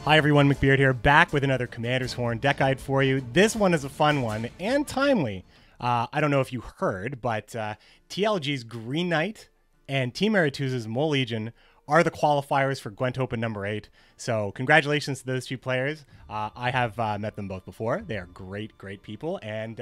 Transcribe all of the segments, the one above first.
Hi everyone, McBeard here, back with another Commander's Horn deck guide for you. This one is a fun one and timely. I don't know if you heard, but TLG's Green Knight and Team Aretuza's Mole Legion are the qualifiers for Gwent Open number 8. So congratulations to those two players. I have met them both before. They are great, great people, and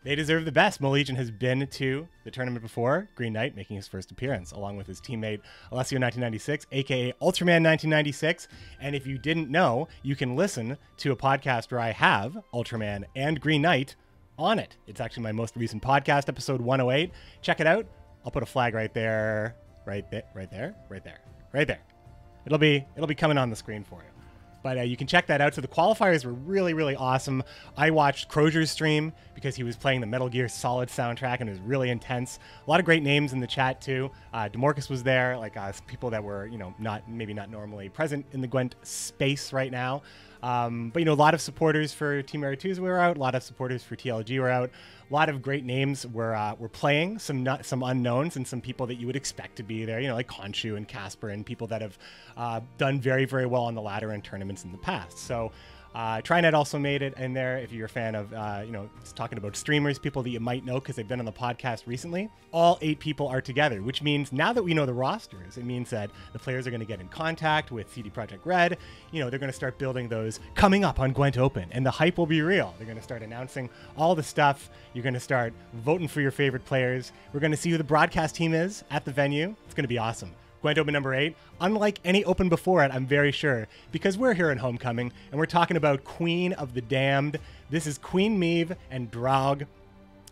they deserve the best. Mole Legion has been to the tournament before, Green Knight making his first appearance, along with his teammate Alessio1996, aka Ultraman1996. And if you didn't know, you can listen to a podcast where I have Ultraman and Green Knight on it. It's actually my most recent podcast, episode 108. Check it out. I'll put a flag right there. Right there. It'll be coming on the screen for you. But you can check that out. So the qualifiers were really, really awesome. I watched Crozier's stream because he was playing the Metal Gear Solid soundtrack and it was really intense. A lot of great names in the chat too. DeMorcus was there, like people that were, maybe not normally present in the Gwent space right now. But a lot of supporters for Team Aretuza were out. A lot of supporters for TLG were out. A lot of great names were playing. Some unknowns and some people that you would expect to be there. Like Khonshu and Casper and people that have done very, very well on the ladder in tournaments in the past. So TriNet also made it in there. If you're a fan of, talking about streamers, people that you might know because they've been on the podcast recently. All 8 people are together, which means now that we know the rosters, it means that the players are going to get in contact with CD Projekt Red. They're going to start building those coming up on Gwent Open, and the hype will be real. They're going to start announcing all the stuff. You're going to start voting for your favorite players. We're going to see who the broadcast team is at the venue. It's going to be awesome. Gwent Open number 8, unlike any Open before it, I'm very sure, because we're here in Homecoming, and we're talking about Queen of the Damned. This is Queen Meve and Draug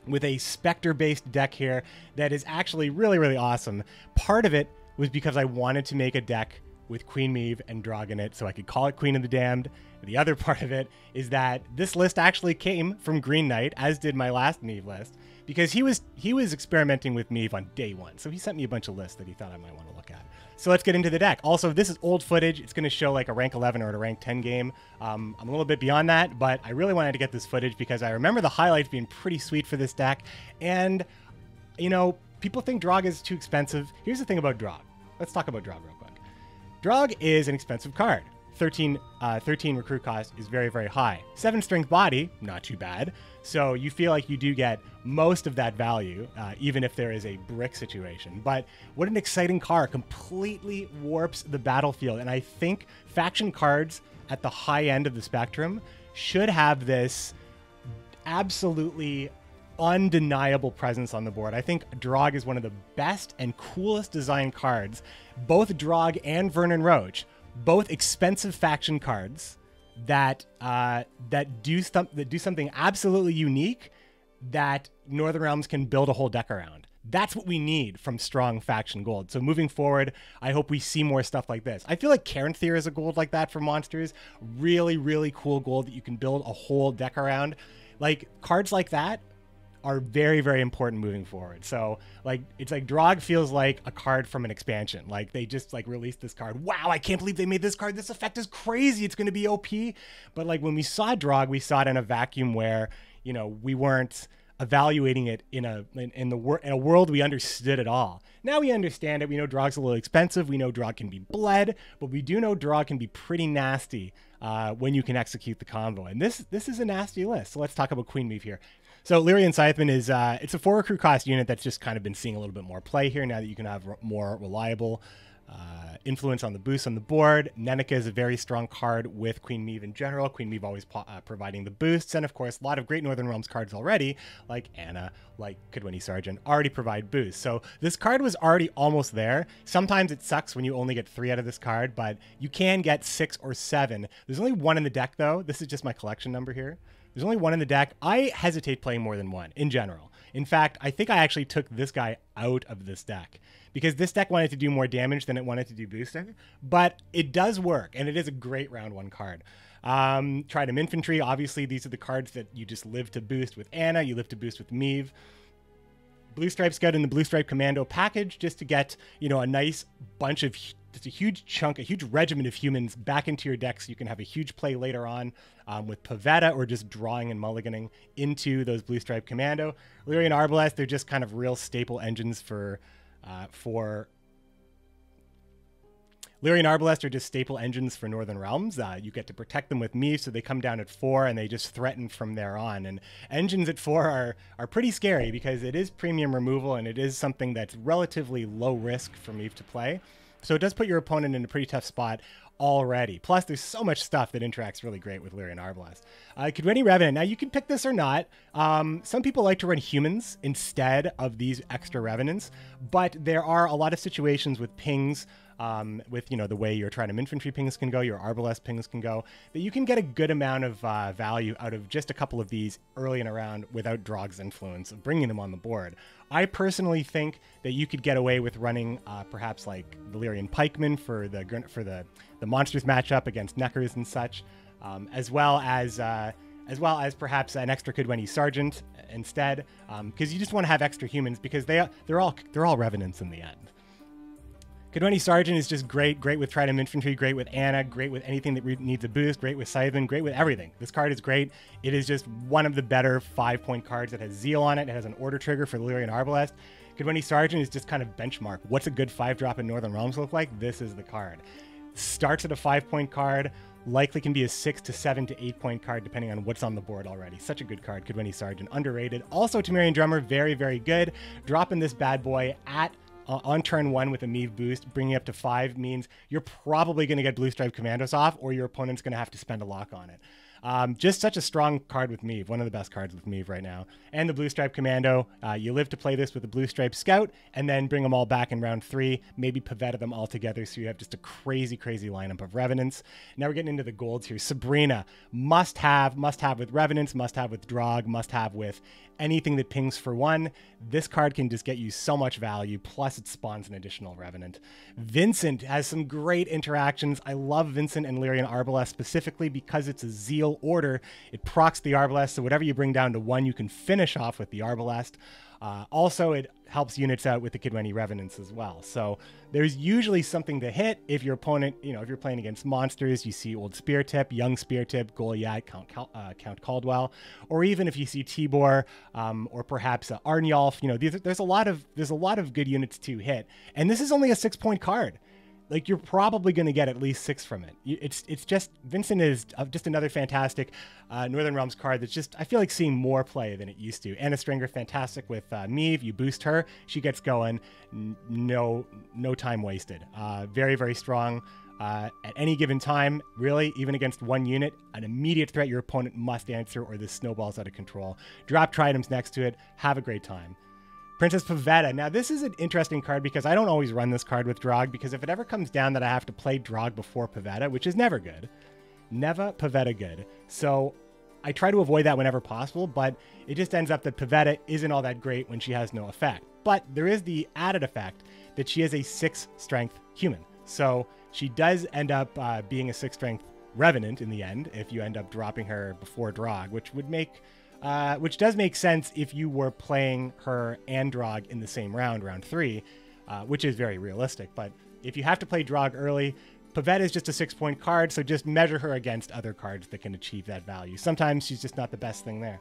with a Spectre-based deck here that is actually really, really awesome. Part of it was because I wanted to make a deck with Queen Meve and Draug in it, so I could call it Queen of the Damned. The other part of it is that this list actually came from Green Knight, as did my last Meve list, because he was experimenting with Meve on day one. So he sent me a bunch of lists that he thought I might want to look at. So let's get into the deck. Also, this is old footage. It's going to show like a rank 11 or a rank 10 game. I'm a little bit beyond that, but I really wanted to get this footage because I remember the highlights being pretty sweet for this deck. And, people think Draug is too expensive. Here's the thing about Draug. Let's talk about Draug real quick. Draug is an expensive card. 13 recruit cost is very, very high. 7 strength body, not too bad. So you feel like you do get most of that value, even if there is a brick situation. But what an exciting card. Completely warps the battlefield. And I think faction cards at the high end of the spectrum should have this absolutely undeniable presence on the board. I think Draug is one of the best and coolest design cards. Both Draug and Vernon Roach, both expensive faction cards that do something absolutely unique that Northern Realms can build a whole deck around. That's what we need from strong faction gold. So moving forward, I hope we see more stuff like this. I feel like Cairnthir is a gold like that for monsters. Really, really cool gold that you can build a whole deck around. Like cards like that are very, very important moving forward. So it's like Draug feels like a card from an expansion. Like they just released this card. Wow, I can't believe they made this card. This effect is crazy. It's going to be OP. But when we saw Draug, we saw it in a vacuum where, we weren't evaluating it in a world we understood it all. Now we understand it. We know Draug's a little expensive. We know Draug can be bled, but we do know Draug can be pretty nasty when you can execute the combo. And this is a nasty list. So let's talk about Queen Meve here. So Lyrian Scytheman is it's a 4 recruit cost unit that's just kind of been seeing a little bit more play here now that you can have more reliable influence on the boost on the board. Nenica is a very strong card with Queen Meve in general. Queen Meve always providing the boosts, and of course a lot of great Northern Realms cards already, like Anna, like Kidwini Sargent, already provide boosts. So this card was already almost there. Sometimes it sucks when you only get 3 out of this card, but you can get 6 or 7. There's only 1 in the deck though. This is just my collection number here. There's only 1 in the deck. I hesitate playing more than 1 in general. In fact, I think I actually took this guy out of this deck because this deck wanted to do more damage than it wanted to do boosting, but it does work, and it is a great round 1 card. Trident Infantry, obviously these are the cards that you just live to boost with Anna, you live to boost with Meve. Blue Stripe Scout and the Blue Stripe Commando package just to get, a nice bunch of, just a huge chunk, a huge regiment of humans back into your deck so you can have a huge play later on with Pavetta or just drawing and mulliganing into those Blue Stripe Commando. Lyrian Arbalest, they're just kind of real staple engines for Lyrian Arbalest are just staple engines for Northern Realms. You get to protect them with Meve, so they come down at 4 and they just threaten from there on. And engines at 4 are pretty scary because it is premium removal and it is something that's relatively low risk for Meve to play. So it does put your opponent in a pretty tough spot already. Plus, there's so much stuff that interacts really great with Lyrian Arbalest. Kidweni Revenant. Now, you can pick this or not. Some people like to run humans instead of these extra Revenants, but there are a lot of situations with pings, with, you know, the way your Trident Infantry pings can go, your Arbalest pings can go, that you can get a good amount of value out of just a couple of these early in a round without Draug's influence of bringing them on the board. I personally think that you could get away with running perhaps like Valyrian Pikemen for the monsters matchup against Neckers and such, as well as perhaps an extra Kidweni Sergeant instead, because you just want to have extra humans because they're all Revenants in the end. Kidweni Sergeant is just great with Trident Infantry, great with Anna, great with anything that needs a boost, great with Scytheman, great with everything. This card is great. It is just one of the better 5-point cards that has Zeal on it. It has an order trigger for Lyrian Arbalest. Kidweni Sergeant is just kind of benchmark. What's a good 5-drop in Northern Realms look like? This is the card. Starts at a 5-point card, likely can be a 6 to 7 to 8-point card depending on what's on the board already. Such a good card, Kidweni Sergeant, underrated. Also, Temerian Drummer, very, very good. Dropping this bad boy on turn 1 with a Meve boost, bringing up to 5 means you're probably going to get Blue Stripe Commandos off, or your opponent's going to have to spend a lock on it. Just such a strong card with Meve, one of the best cards with Meve right now. And the Blue Stripe Commando, you live to play this with the Blue Stripe Scout, and then bring them all back in round 3, maybe Pavetta them all together, so you have just a crazy, crazy lineup of Revenants. Now we're getting into the golds here. Sabrina, must have with Revenants, must have with Draug, must have with anything that pings for 1. This card can just get you so much value, plus it spawns an additional Revenant. Vincent has some great interactions. I love Vincent and Lyrian Arbalest specifically because it's a Zeal order. It procs the Arbalest, so whatever you bring down to 1, you can finish off with the Arbalest. Also, it helps units out with the Kidweni Revenants as well. So there's usually something to hit if your opponent, you know, if you're playing against monsters, you see Old Spear Tip, Young Spear Tip, Goliath, Count Caldwell, or even if you see Tibor, or perhaps Arnjolf, you know, there's a lot of good units to hit. And this is only a 6-point card. Like, you're probably going to get at least 6 from it. It's just, Vincent is just another fantastic Northern Realms card that's just, I feel like seeing more play than it used to. Anna Stringer, fantastic with Meve. You boost her, she gets going. No time wasted. Very, very strong. At any given time, really, even against 1 unit, an immediate threat your opponent must answer or this snowballs out of control. Drop Tridents next to it. Have a great time. Princess Pavetta. Now, this is an interesting card because I don't always run this card with Draug, because if it ever comes down that I have to play Draug before Pavetta, which is never good, never Pavetta good. So I try to avoid that whenever possible, but it just ends up that Pavetta isn't all that great when she has no effect. But there is the added effect that she is a 6-strength human. So she does end up being a 6-strength Revenant in the end if you end up dropping her before Draug, which does make sense if you were playing her and Draug in the same round 3, which is very realistic. But if you have to play Draug early, Pavetta is just a 6-point card, so just measure her against other cards that can achieve that value. Sometimes she's just not the best thing there.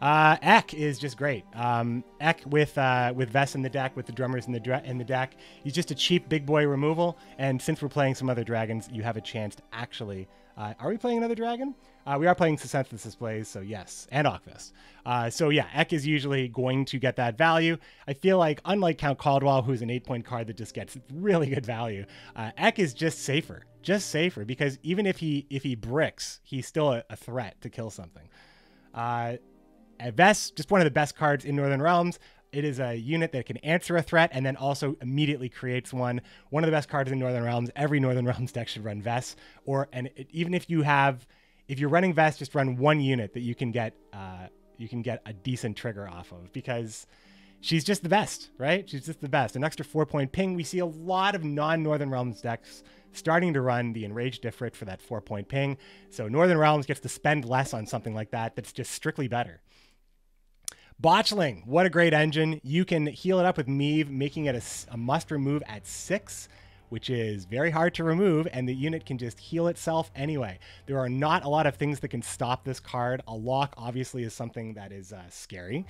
Ek is just great. Ek with Vess in the deck, with the drummers in the deck, he's just a cheap big boy removal. And since we're playing some other dragons, you have a chance to actually. Are we playing another dragon? We are playing Senseless Displays, so yes, and Okfist. So yeah, Ek is usually going to get that value. I feel like, unlike Count Caldwell, who's an 8-point card that just gets really good value, Ek is just safer, because even if he bricks, he's still a threat to kill something. Vess, just one of the best cards in Northern Realms. It is a unit that can answer a threat and then also immediately creates one. One of the best cards in Northern Realms. Every Northern Realms deck should run Vess. Even if you're running Vess, just run 1 unit that you can get a decent trigger off of, because she's just the best, right? She's just the best. An extra 4-point ping. We see a lot of non-Northern Realms decks starting to run the Enraged Ifrit for that 4-point ping. So Northern Realms gets to spend less on something like that. That's just strictly better. Botchling, what a great engine. You can heal it up with Meve, making it a must remove at 6, which is very hard to remove, and the unit can just heal itself anyway. There are not a lot of things that can stop this card. A lock obviously is something that is scary.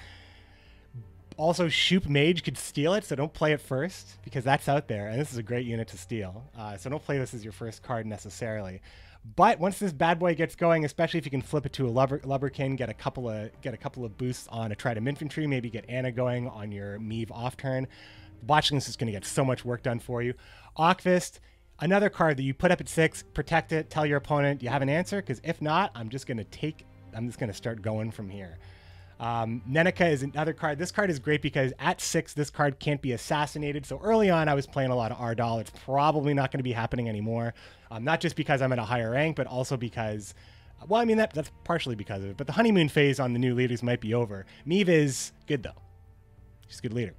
Also, Shoop Mage could steal it, so don't play it first, because that's out there, and this is a great unit to steal. So don't play this as your first card necessarily. But once this bad boy gets going, especially if you can flip it to a Lubberkin, get a couple of boosts on a Trident Infantry, maybe get Anna going on your Meve off turn, watching this is going to get so much work done for you. Ockfist, another card that you put up at 6, protect it, tell your opponent you have an answer, because if not, I'm just going to start going from here. Nenica is another card. This card is great because at 6, this card can't be assassinated. So early on, I was playing a lot of Ardal. It's probably not going to be happening anymore. Not just because I'm at a higher rank, but also because, well, I mean, that's partially because of it. But the honeymoon phase on the new leaders might be over. Meve is good, though. She's a good leader.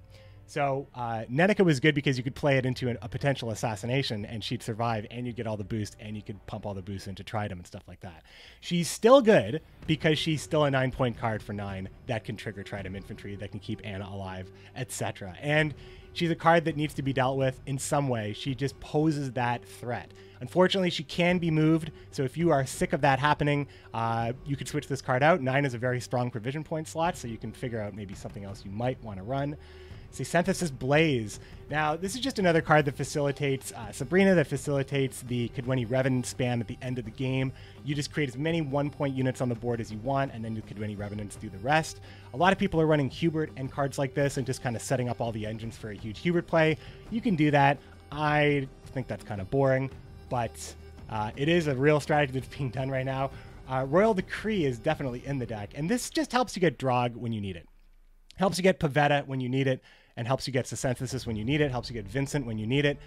So Nenica was good because you could play it into a potential assassination and she'd survive and you'd get all the boost and you could pump all the boosts into Tridem and stuff like that. She's still good because she's still a 9-point card for 9 that can trigger Tridem Infantry, that can keep Anna alive, etc. And she's a card that needs to be dealt with in some way. She just poses that threat. Unfortunately, she can be moved, so if you are sick of that happening, you could switch this card out. 9 is a very strong provision point slot, so you can figure out maybe something else you might want to run. See, Synthesis Blaze. Now, this is just another card that facilitates Sabrina, that facilitates the Kidweni Revenant spam at the end of the game. You just create as many 1-point units on the board as you want, and then the Kidweni Revenants do the rest. A lot of people are running Hubert and cards like this and just kind of setting up all the engines for a huge Hubert play. You can do that. I think that's kind of boring, but it is a real strategy that's being done right now. Royal Decree is definitely in the deck, and this just helps you get Draug when you need it. Helps you get Pavetta when you need it, and helps you get Synthesis when you need it, helps you get Vincent when you need it.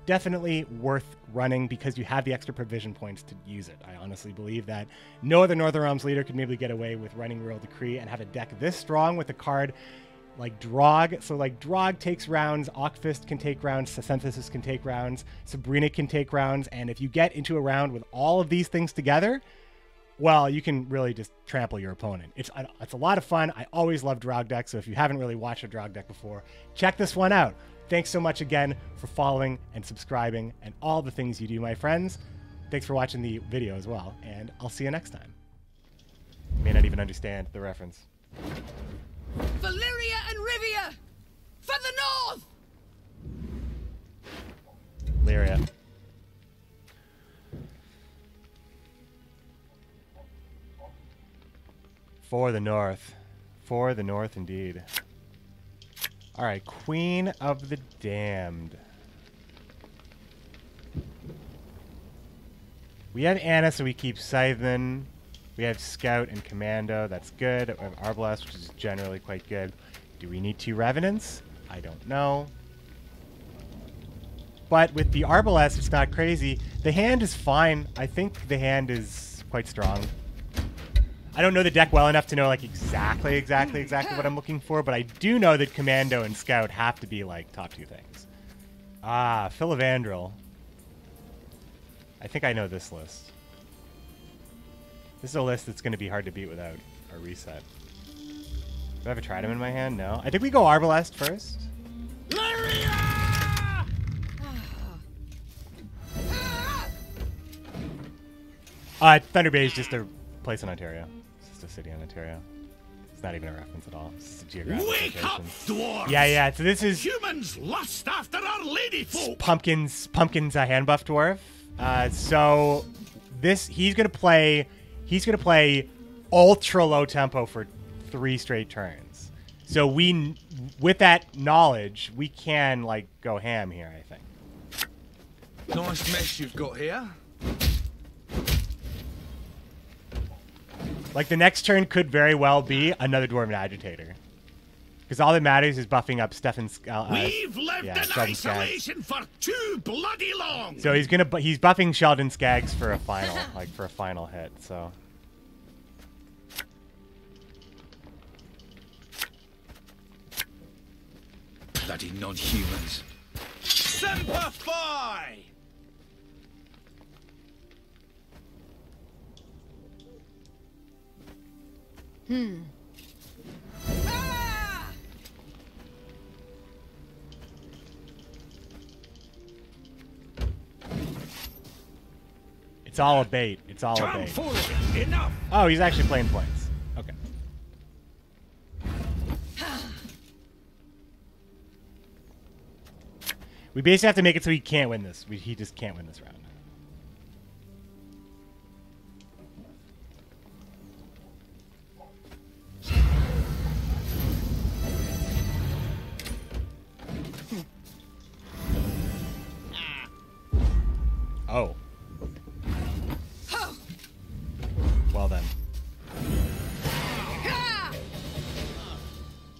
Definitely worth running because you have the extra provision points to use it. I honestly believe that no other Northern Realms leader could maybe get away with running Royal Decree and have a deck this strong with a card like Draug. So like Draug takes rounds, Ockfist can take rounds, Synthesis can take rounds, Sabrina can take rounds, and if you get into a round with all of these things together, well, you can really just trample your opponent. It's a lot of fun. I always love Draug decks, so if you haven't really watched a Draug deck before, check this one out. Thanks so much again for following and subscribing and all the things you do, my friends. Thanks for watching the video as well, and I'll see you next time. You may not even understand the reference. Valyria and Rivia! For the north! Lyria. For the north. For the north indeed. Alright, Queen of the Damned. We have Anna, so we keep Scytheman. We have Scout and Commando. That's good. We have Arbalest, which is generally quite good. Do we need 2 Revenants? I don't know. But with the Arbalest, it's not crazy. The hand is fine. I think the hand is quite strong. I don't know the deck well enough to know like exactly what I'm looking for, but I do know that Commando and Scout have to be like top 2 things. Ah, Philavandrel. I think I know this list. This is a list that's going to be hard to beat without a reset. Do I have a Tridem in my hand? No. I think we go Arbalest first. Thunder Bay is just a place in Ontario. It's just a city in Ontario. It's not even a reference at all. It's just a geographic Wake location. up, dwarves! Yeah. So this is Humans lust after our lady folk. Pumpkin's hand buff dwarf. So this he's gonna play ultra low tempo for 3 straight turns. So with that knowledge, we can like go ham here, I think. Nice mess you've got here. Like the next turn could very well be another Dwarven Agitator. Because all that matters is buffing up Stefan's We've lived in isolation for too bloody long. So he's buffing Sheldon Skaggs for a final, like for a final hit. So Bloody non-humans. Semper Fi! it's all a bait. It's all a bait. Enough. Oh, he's actually playing points. Okay. We basically have to make it so he can't win this. He just can't win this round. Oh. Well then.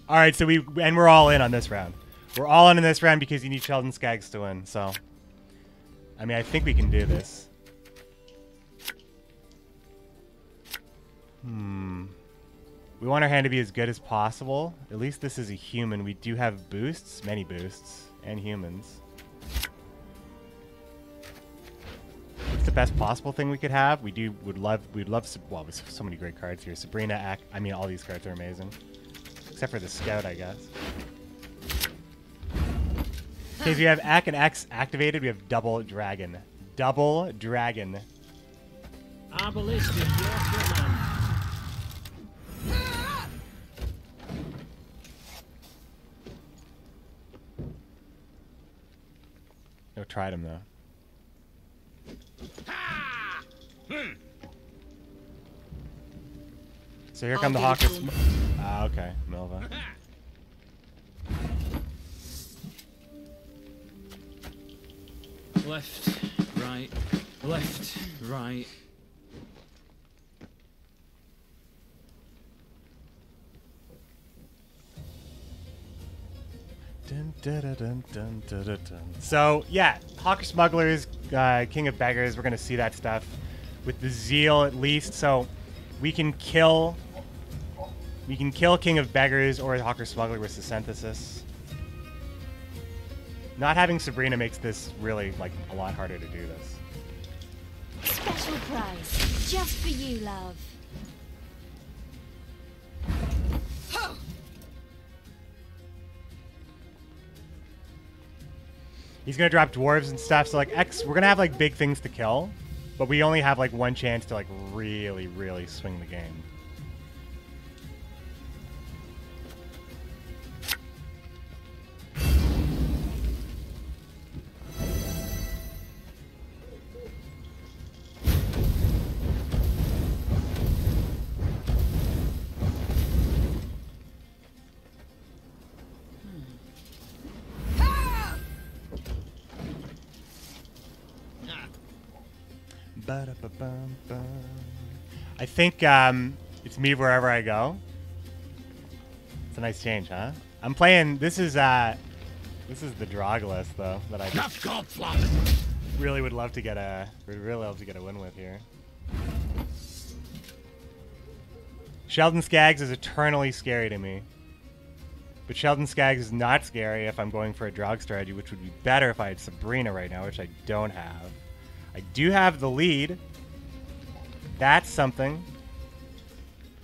All right, so we're all in on this round. We're all in this round because you need Sheldon Skaggs to win. So, I mean, I think we can do this. We want our hand to be as good as possible. At least this is a human. We do have boosts, many boosts, and humans. What's the best possible thing we could have? We'd love, well, there's so many great cards here. Sabrina, I mean, all these cards are amazing. Except for the Scout, I guess. Okay, so we have Ak and X activated. We have Double Dragon. Double Dragon. Obelisk, your command. No, tried him, though. So here come the Hawkers. Ah, okay, Milva. Left, right, left, right. Dun, dun, dun, dun, dun, dun, dun. So yeah, Hawker Smugglers, King of Beggars. We're gonna see that stuff with the Zeal at least. So we can kill King of Beggars or Hawker Smuggler with the Synthesis. Not having Sabrina makes this really like a lot harder to do this. Special prize, just for you, love. He's gonna drop dwarves and stuff, so like we're gonna have like big things to kill, but we only have like one chance to like really, really swing the game. I think it's me wherever I go. It's a nice change, huh? I'm playing. This is the Draug list though that I really would love to get a win with here. Sheldon Skaggs is eternally scary to me, but Sheldon Skaggs is not scary if I'm going for a Draug strategy, which would be better if I had Sabrina right now, which I don't have. I do have the lead. That's something.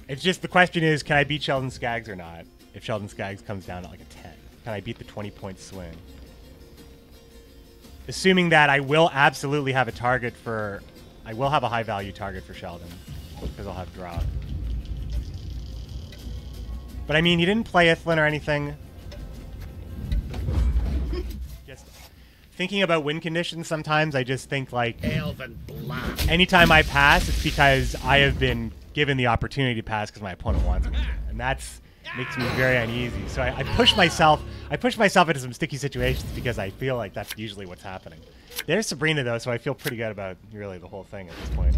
It's just the question is, can I beat Sheldon Skaggs or not? If Sheldon Skaggs comes down at like a 10. Can I beat the 20-point swing? Assuming that I will absolutely have a target for... I will have a high-value target for Sheldon. Because I'll have Draug. But I mean, he didn't play Ithlin or anything. Just thinking about win conditions sometimes, I just think like... Elven blood. Anytime I pass, it's because I have been given the opportunity to pass because my opponent wants me to. And that's makes me very uneasy. So I push myself into some sticky situations because I feel like that's usually what's happening. There's Sabrina though, so I feel pretty good about really the whole thing at this point.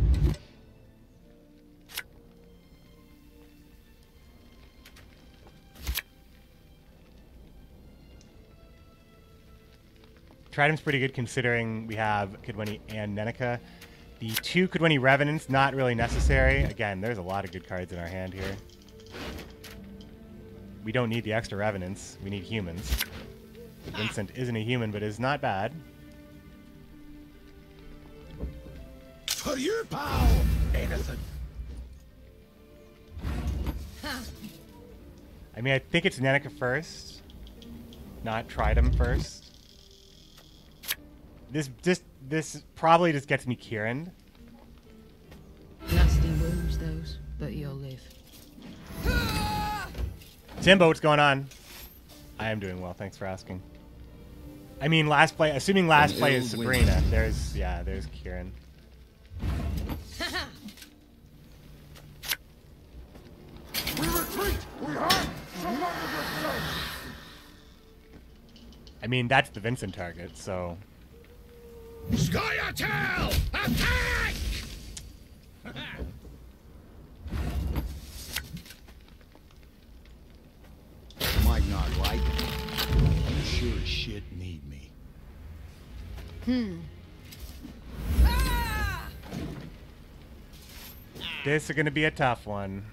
Trident's pretty good considering we have Kidwini and Nenica. The 2 Kidwini Revenants, not really necessary. Again, there's a lot of good cards in our hand here. We don't need the extra Revenants. We need humans. Vincent isn't a human, but is not bad. For you, pal! Anything. I mean, I think it's Nenica first, not Trident first. This probably just gets me Kieran. Nasty wounds, those, but you'll live. Timbo, what's going on? I am doing well, thanks for asking. I mean, last play. Assuming last play is Sabrina. There's Kieran. We retreat! We have surrounded. I mean, that's the Vincent target, so. Scoia'tael! Attack! Might not like it. You sure as shit need me. This is gonna be a tough one.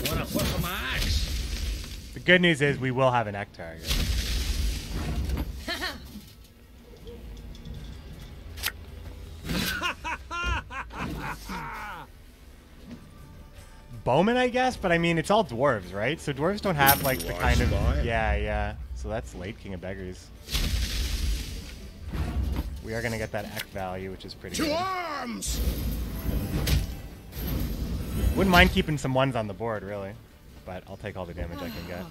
Wanna push on my axe? The good news is we will have an Ek target. Bowman, I guess, but I mean, it's all dwarves, right? So dwarves don't have, like, the kind of... Yeah. So that's late King of Beggars. We are going to get that Ek value, which is pretty good. To arms! Wouldn't mind keeping some ones on the board, really. But I'll take all the damage I can get.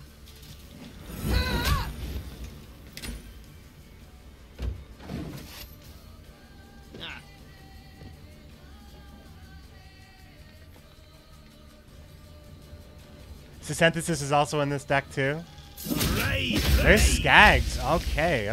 Synthesis is also in this deck, too. There's Skags. Okay.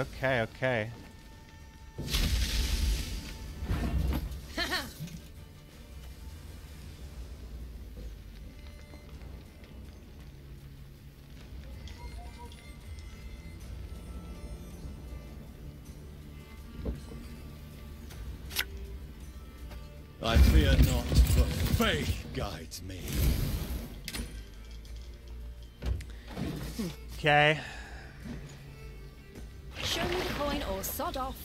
I fear not, for faith guides me. Okay. Show me the coin or sod off.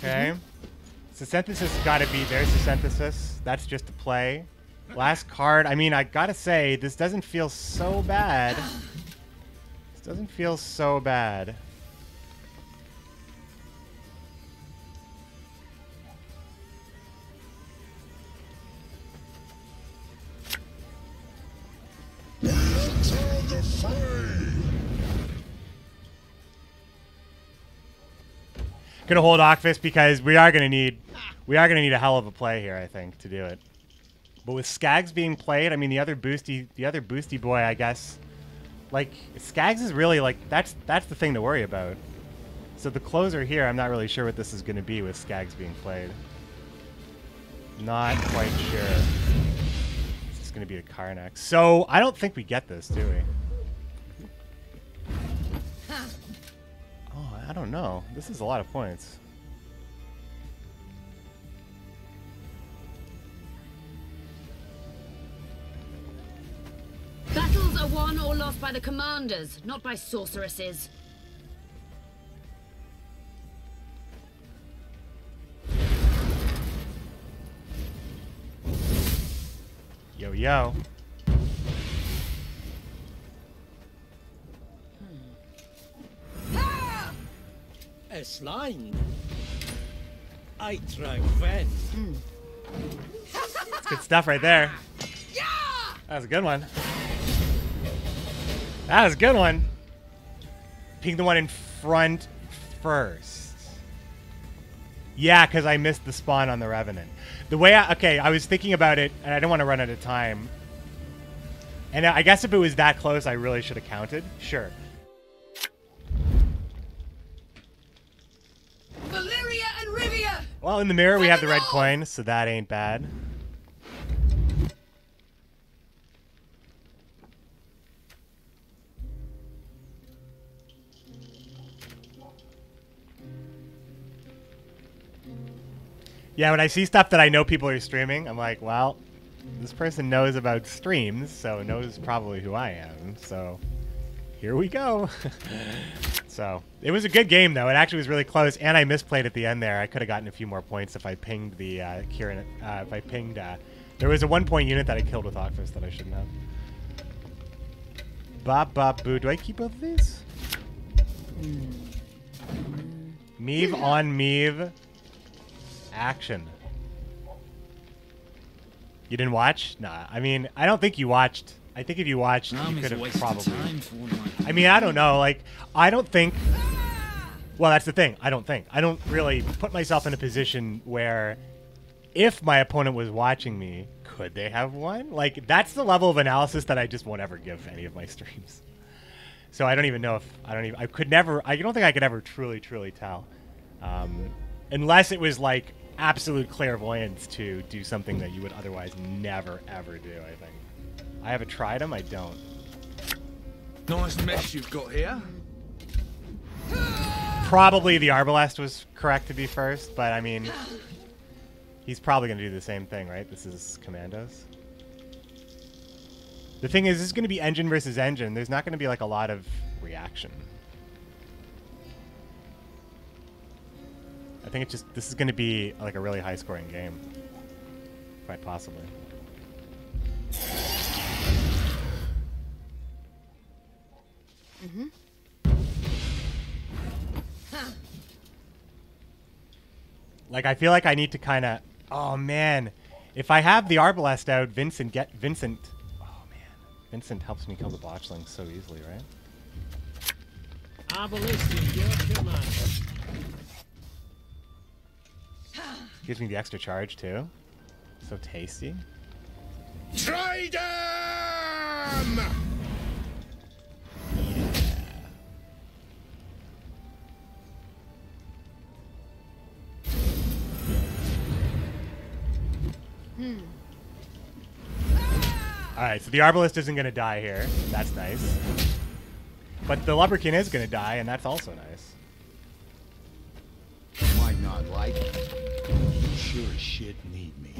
Okay. So synthesis has got to be there's the synthesis. That's just a play. Last card. I mean, I gotta say, this doesn't feel so bad. This doesn't feel so bad. Gonna hold Ocfist because we are gonna need a hell of a play here, I think, to do it. But with Skags being played, I mean the other boosty boy, I guess, like Skags is really like that's the thing to worry about. So the closer here, I'm not really sure what this is gonna be with Skags being played. Not quite sure. This is gonna be the Karnak. So I don't think we get this, do we? I don't know. This is a lot of points. Battles are won or lost by the commanders, not by sorceresses. Yo. A slime. I try Gwent. That's good stuff right there. That was a good one. That was a good one. Ping the one in front first. Yeah, because I missed the spawn on the Revenant. The way I was thinking about it, and I don't want to run out of time. And I guess if it was that close, I really should have counted. Sure. Valyria and Rivia! Well, in the mirror, we have the red coin, so that ain't bad. Yeah, when I see stuff that I know people are streaming, I'm like, well, this person knows about streams, so knows probably who I am, so here we go. So it was a good game, though. It actually was really close, and I misplayed at the end there. I could have gotten a few more points if I pinged the Kieran. If I pinged, there was a 1-point unit that I killed with Octopus that I shouldn't have. Bop bop boo. Do I keep both of these? Meve on Meve. Action. You didn't watch? Nah. I mean, I don't think you watched. I think if you watched, you could have probably. I mean, I don't know. Like, I don't think. Well, that's the thing. I don't really put myself in a position where, if my opponent was watching me, could they have won? Like, that's the level of analysis that I just won't ever give any of my streams. So I don't even know if I could never. I don't think I could ever truly tell, unless it was like absolute clairvoyance to do something that you would otherwise never ever do. I think. I haven't tried them. I don't. Nice mess you've got here. Probably the Arbalest was correct to be first, but I mean, he's probably going to do the same thing, right? This is Commandos. The thing is, this is going to be engine versus engine. There's not going to be like a lot of reaction. I think it's just, this is going to be like a really high-scoring game, quite possibly. Like, I feel like I need to kind of... Oh, man. If I have the Arbalest out, Vincent... Oh, man. Vincent helps me kill the botchlings so easily, right? Arbalest is your command. Gives me the extra charge, too. So tasty. Try them! Alright, so the Arbalest isn't going to die here. That's nice. But the Lubberkin is going to die, and that's also nice. Might not like it. You sure as shit need me.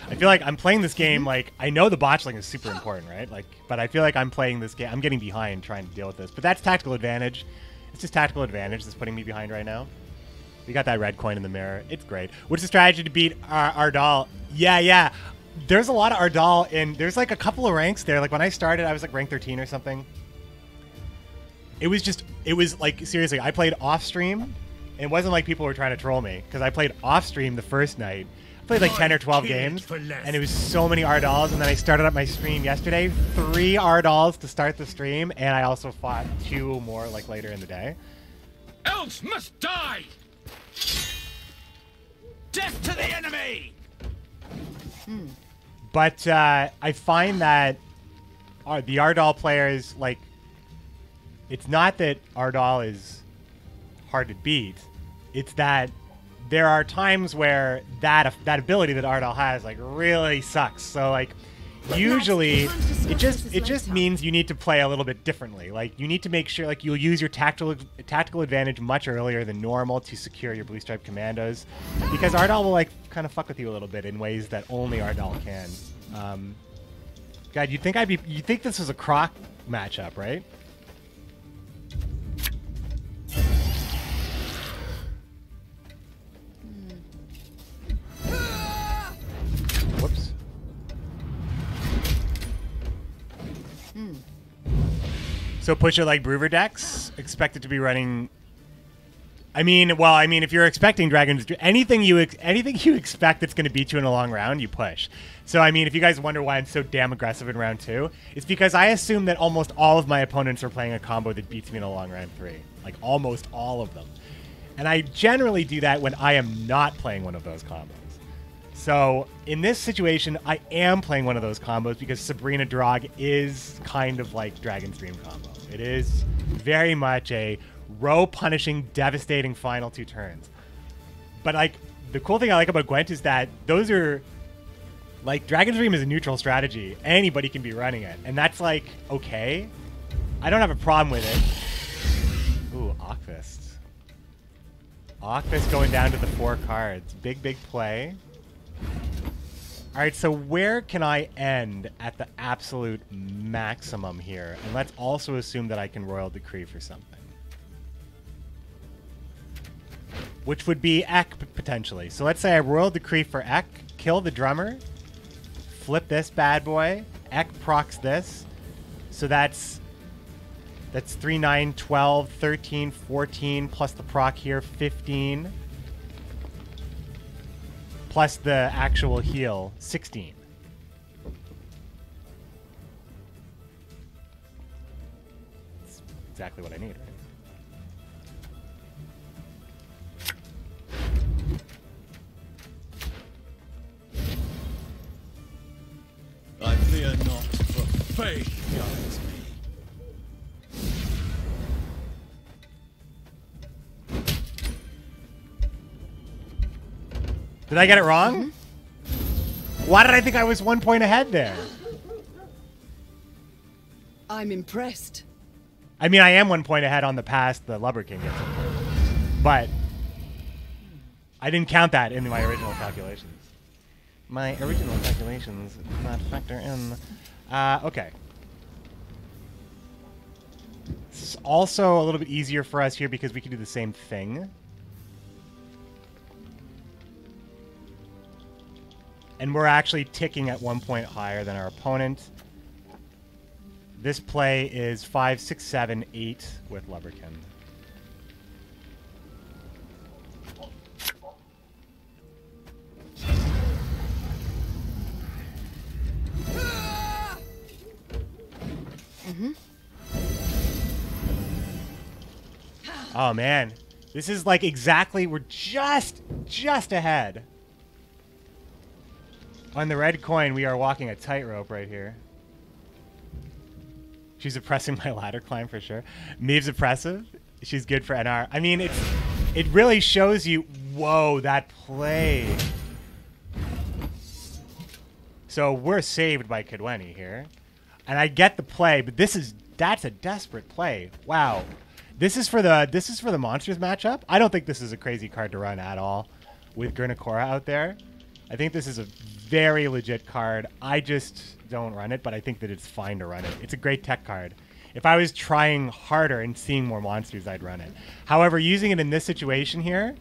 I feel like I'm playing this game, like, I know the botchling is super important, right? Like, but I feel like I'm playing this game, I'm getting behind trying to deal with this. But that's tactical advantage. It's just tactical advantage that's putting me behind right now. We got that red coin in the mirror. It's great. What's the strategy to beat Ardal? Yeah. There's a lot of Ardal in, there's like a couple of ranks there. Like when I started, I was like rank 13 or something. It was like, seriously, I played off stream. It wasn't like people were trying to troll me, because I played off stream the first night. Played like 10 or 12 games, and it was so many Ardals, and then I started up my stream yesterday, 3 Ardals to start the stream, and I also fought 2 more like later in the day. Elves must die! Death to the enemy! But I find that the Ardal players, like, it's not that Ardal is hard to beat, it's that there are times where that ability that Ardal has like really sucks. So like usually it just means you need to play a little bit differently. Like you need to make sure like you'll use your tactical advantage much earlier than normal to secure your blue stripe commandos, because Ardal will like kind of fuck with you a little bit in ways that only Ardal can. God, you think this was a Croc matchup, right? Whoops. So push it like Brewer decks. Expect it to be running. I mean, if you're expecting dragons, anything you expect that's going to beat you in a long round, you push. So I mean, if you guys wonder why I'm so damn aggressive in round 2, it's because I assume that almost all of my opponents are playing a combo that beats me in a long round 3, like almost all of them. And I generally do that when I am not playing one of those combos. So in this situation, I am playing one of those combos because Sabrina Draug is kind of like Dragon's Dream combo. It is very much a row punishing, devastating final 2 turns. But like the cool thing I like about Gwent is that those are like Dragon's Dream is a neutral strategy. Anybody can be running it, and that's like okay. I don't have a problem with it. Ooh, Ockfist. Octopus going down to the 4 cards. Big, big play. All right, so where can I end at the absolute maximum here? And let's also assume that I can Royal Decree for something. Which would be Ek, potentially. So let's say I Royal Decree for Ek, kill the drummer, flip this bad boy, Ek procs this. So that's 3, 9, 12, 13, 14, plus the proc here, 15. Plus the actual heal, 16. That's exactly what I need, right? I fear not, for faith guides me. Did I get it wrong? Why did I think I was 1 point ahead there? I'm impressed. I mean, I am 1 point ahead on the pass the Lubber King gets. But I didn't count that in my original calculations. My original calculations did not factor in. Okay. It's also a little bit easier for us here because we can do the same thing. And we're actually ticking at 1 point higher than our opponent. This play is 5, 6, 7, 8 with Lubberkin. Oh man, this is like exactly, we're just ahead. On the red coin, we are walking a tightrope right here. She's oppressing my ladder climb for sure. Meve's oppressive. She's good for NR. I mean, it really shows you, whoa, that play. So we're saved by Kidweni here. And I get the play, but that's a desperate play. Wow. This is for the Monsters matchup. I don't think this is a crazy card to run at all with Gurnikora out there. I think this is a very legit card. I just don't run it, but I think that it's fine to run it. It's a great tech card. If I was trying harder and seeing more monsters, I'd run it. However, using it in this situation here,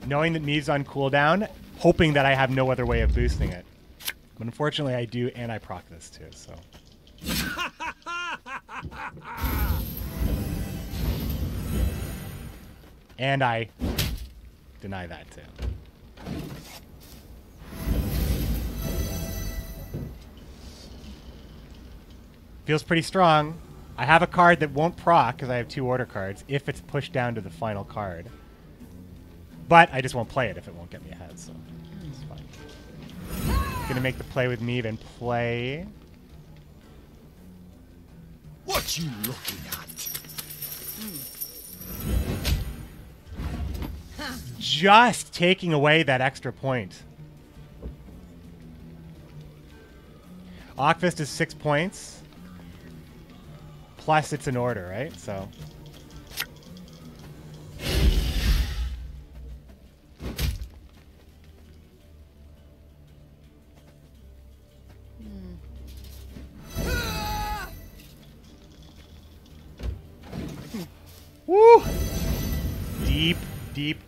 knowing that Meve's on cooldown, hoping that I have no other way of boosting it. But unfortunately, I do, and I proc this too, so. And I deny that too. Feels pretty strong. I have a card that won't proc because I have 2 order cards if it's pushed down to the final card. But I just won't play it if it won't get me ahead, so it's fine. Gonna make the play with Meve and play. What you looking at? Just taking away that extra point. Okfist is 6 points. Plus it's an order, right? So. Woo!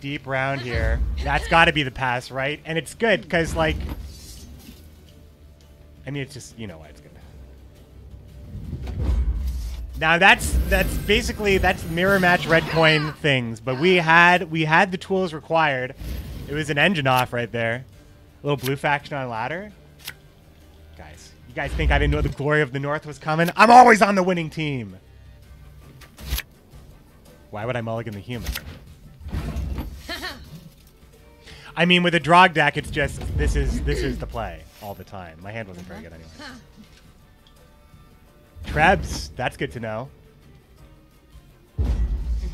Deep round here. That's got to be the pass, right? And it's good because, like, I mean, it's just, you know why it's good. Now that's basically mirror match red coin things, but we had the tools required. It was an engine off right there. A little blue faction on ladder. Guys, you guys think I didn't know the glory of the North was coming? I'm always on the winning team. Why would I mulligan the human? I mean, with a Draug deck, it's just this is the play all the time. My hand wasn't very good anyway. Trebs, that's good to know.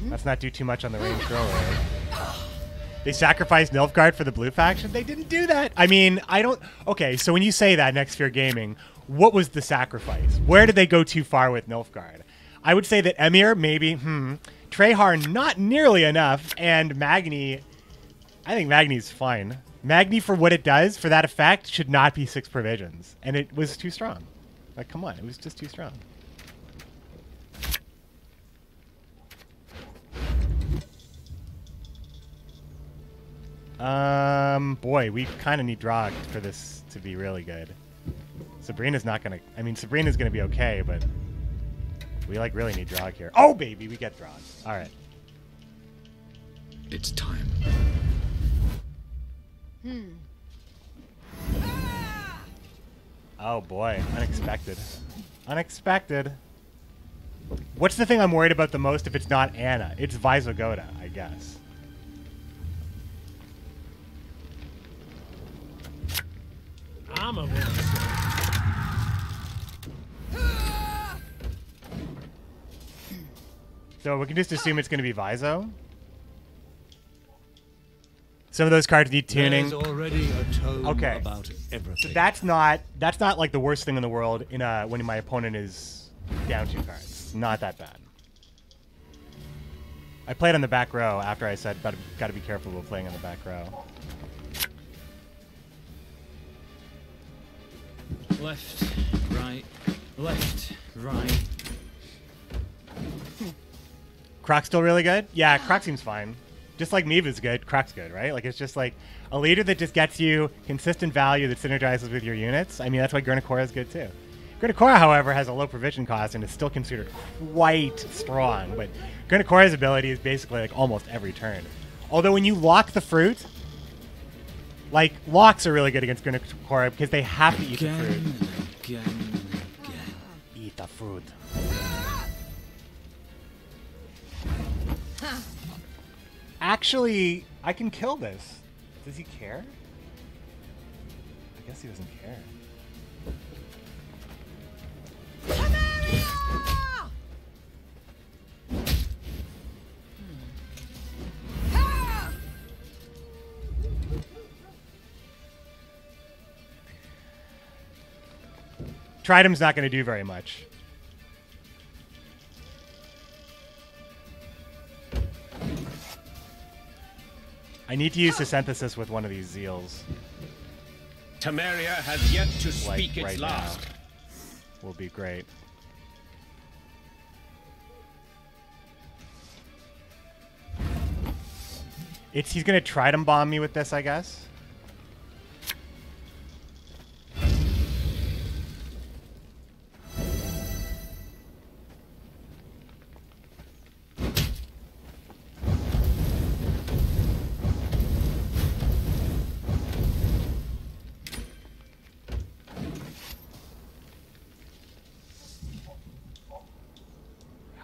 Let's not do too much on the range thrower. Right? They sacrificed Nilfgaard for the blue faction? They didn't do that. I mean, I don't... Okay, so when you say that, Next Fear Gaming, what was the sacrifice? Where did they go too far with Nilfgaard? I would say that Emir, maybe, Trehar, not nearly enough, and Magni I think Magni's fine. Magni, for what it does, for that effect, should not be 6 provisions. And it was too strong. Like, come on, it was just too strong. Boy, we kind of need Draug for this to be really good. Sabrina's not gonna... I mean, Sabrina's gonna be okay, but... we, like, really need Draug here. Oh, baby, we get Draug. Alright. It's time. Oh, boy. Unexpected. Unexpected. What's the thing I'm worried about the most if it's not Anna? It's Visogoda, I guess. I'm a monster. So we can just assume it's going to be Viso. Some of those cards need tuning. There's already a tome Okay. about everything. So that's not like the worst thing in the world in when my opponent is down 2 cards. Not that bad. I played on the back row after I said got to be careful with playing on the back row. Left, right, left, right. Croc's still really good? Yeah, Croc seems fine. Just like Meve is good, Croc's good, right? Like, it's just like a leader that just gets you consistent value that synergizes with your units. I mean, that's why Gurnikora is good too. Gurnikora, however, has a low provision cost and is still considered quite strong. But Gurnikora's ability is basically like almost every turn. Although when you lock the fruit, like, locks are really good against Gurnikora because they have to eat the fruit. Again and again. Eat the fruit. Actually, I can kill this. Does he care? I guess he doesn't care. Tridim's not going to do very much. I need to use the synthesis with one of these Zeals. Temeria has yet to Like speak its right last. now. Will be great. He's gonna Tridem bomb me with this, I guess.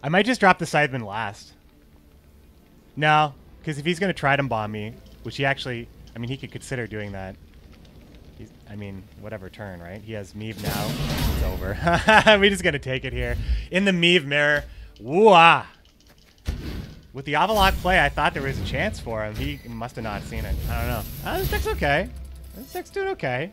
I might just drop the Scytheman last. No, because if he's going to Tridem bomb me, which he actually... I mean, he could consider doing that. I mean, whatever turn, right? He has Meve now. It's over. We're just going to take it here. In the Meve mirror. Woo-ah! With the Avalok play, I thought there was a chance for him. He must have not seen it. I don't know. This deck's okay. This deck's doing okay.